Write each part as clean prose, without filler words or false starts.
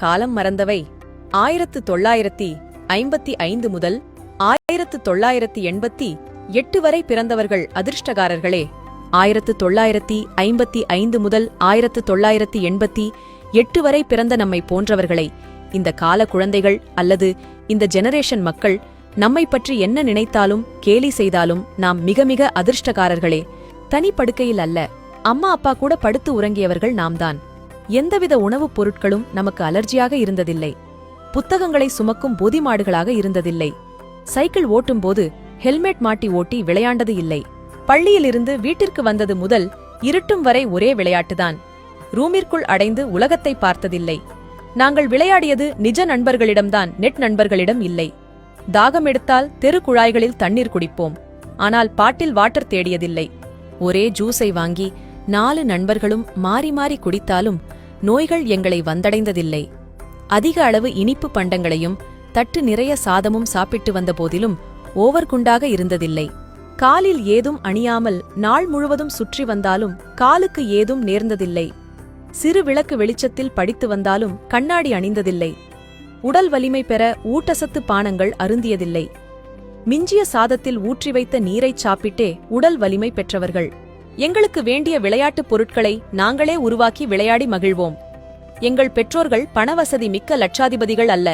காலம் மறந்தவை. 1955 முதல் 1988 வரை பிறந்தவர்கள் அதிர்ஷ்டகாரர்களே. 1955 முதல் 1988 வரை பிறந்த நம்மை போன்றவர்களை இந்த கால குழந்தைகள் அல்லது இந்த ஜெனரேஷன் மக்கள் நம்மை பற்றி என்ன நினைத்தாலும் கேலி செய்தாலும் நாம் மிக மிக அதிர்ஷ்டகாரர்களே. தனி படுக்கையில் அல்ல, அம்மா அப்பா கூட படுத்து உறங்கியவர்கள் நாம்தான். எந்தவித உணவுப் பொருட்களும் நமக்கு அலர்ஜியாக இருந்ததில்லை. புத்தகங்களை சுமக்கும் போதிமாடுகளாக இருந்ததில்லை. சைக்கிள் ஓட்டும்போது ஹெல்மெட் மாட்டி ஓட்டி விளையாண்டது இல்லை. பள்ளியிலிருந்து வீட்டிற்கு வந்தது முதல் இருட்டும் வரை ஒரே விளையாட்டுதான். ரூமிற்குள் அடைந்து உலகத்தை பார்த்ததில்லை. நாங்கள் விளையாடியது நிஜ நண்பர்களிடம்தான், நெட் நண்பர்களிடம் இல்லை. தாகம் எடுத்தால் தெரு குழாய்களில் தண்ணீர் குடிப்போம். ஆனால் பாட்டில் வாட்டர் தேடியதில்லை. ஒரே ஜூஸை வாங்கி 4 நண்பர்களும் மாறி மாறி குடித்தாலும் நோய்கள் எங்களை வந்தடைந்ததில்லை. அதிக அளவு இனிப்பு பண்டங்களையும் தட்டு நிறைய சாதமும் சாப்பிட்டு வந்த போதிலும் ஓவர் குண்டாக இருந்ததில்லை. காலில் ஏதும் அணியாமல் நாள் முழுவதும் சுற்றி வந்தாலும் காலுக்கு ஏதும் நேர்ந்ததில்லை. சிறு விளக்கு வெளிச்சத்தில் படித்து வந்தாலும் கண்ணாடி அணிந்ததில்லை. உடல் வலிமை பெற ஊட்டசத்து பானங்கள் அருந்தியதில்லை. மிஞ்சிய சாதத்தில் ஊற்றி வைத்த நீரைச் சாப்பிட்டே உடல் வலிமை பெற்றவர்கள். எங்களுக்கு வேண்டிய விளையாட்டுப் பொருட்களை நாங்களே உருவாக்கி விளையாடி மகிழ்வோம். எங்கள் பெற்றோர்கள் பணவசதி மிக்க லட்சாதிபதிகள் அல்ல.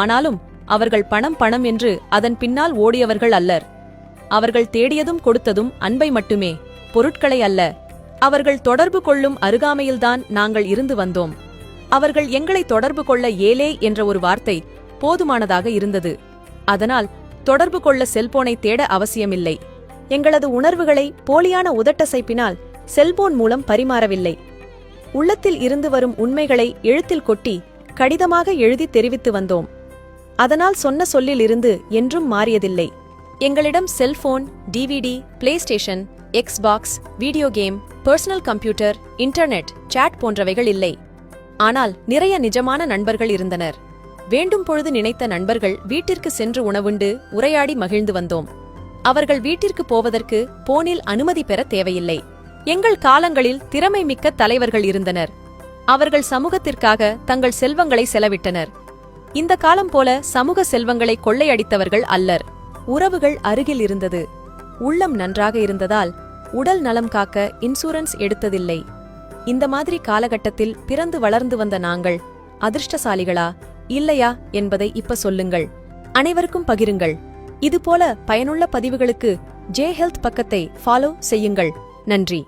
ஆனாலும் அவர்கள் பணம் பணம் என்று அதன் பின்னால் ஓடியவர்கள் அல்லர். அவர்கள் தேடியதும் கொடுத்ததும் அன்பை மட்டுமே, பொருட்களை அல்ல. அவர்கள் தொடர்பு கொள்ளும் அருகாமையில்தான் நாங்கள் இருந்து வந்தோம். அவர்கள் எங்களை தொடர்பு கொள்ள ஏலே என்ற ஒரு வார்த்தை போதுமானதாக இருந்தது. அதனால் தொடர்பு கொள்ள செல்போனை தேட அவசியமில்லை. எங்களது உணர்வுகளை போலியான உதட்டசைப்பினால் செல்போன் மூலம் பரிமாறவில்லை. உள்ளத்தில் இருந்து வரும் உண்மைகளை எழுத்தில் கொட்டி கடிதமாக எழுதி தெரிவித்து வந்தோம். அதனால் சொன்ன சொல்லில் இருந்து என்றும் மாறியதில்லை. எங்களிடம் cellphone, DVD, PlayStation, Xbox, video game, personal computer, internet, chat போன்றவைகள் இல்லை. ஆனால் நிறைய நிஜமான நண்பர்கள் இருந்தனர். வேண்டும் பொழுது நினைத்த நண்பர்கள் வீட்டிற்கு சென்று உணவுண்டு உரையாடி மகிழ்ந்து வந்தோம். அவர்கள் வீட்டிற்கு போவதற்கு போனில் அனுமதி பெற தேவையில்லை. எங்கள் காலங்களில் திறமை மிக்க தலைவர்கள் இருந்தனர். அவர்கள் சமூகத்திற்காக தங்கள் செல்வங்களை செலவிட்டனர். இந்த காலம் போல சமூக செல்வங்களை கொள்ளையடித்தவர்கள் அல்லர். உறவுகள் அருகில் இருந்தது. உள்ளம் நன்றாக இருந்ததால் உடல் நலம் காக்க இன்சூரன்ஸ் எடுத்ததில்லை. இந்த மாதிரி காலகட்டத்தில் பிறந்து வளர்ந்து வந்த நாங்கள் அதிர்ஷ்டசாலிகளா இல்லையா என்பதை இப்ப சொல்லுங்கள். அனைவருக்கும் பகிருங்கள். இதுபோல பயனுள்ள பதிவுகளுக்கு ஜே ஹெல்த் பக்கத்தை ஃபாலோ செய்யுங்கள். நன்றி.